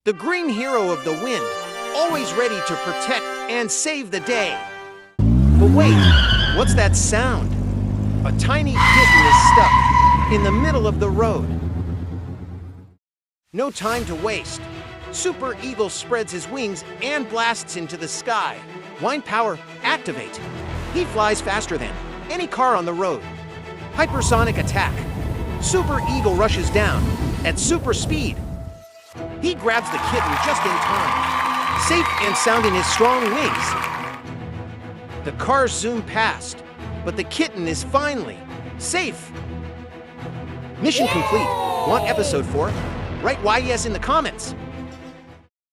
The green hero of the wind, always ready to protect and save the day. But wait, what's that sound? A tiny kitten is stuck in the middle of the road. No time to waste. Super Eagle spreads his wings and blasts into the sky. Wind power, activate. He flies faster than any car on the road. Hypersonic attack. Super Eagle rushes down at super speed. He grabs the kitten just in time, safe and sound in his strong wings. The cars zoom past, but the kitten is finally safe. Mission complete. Want episode 4? Write YES in the comments.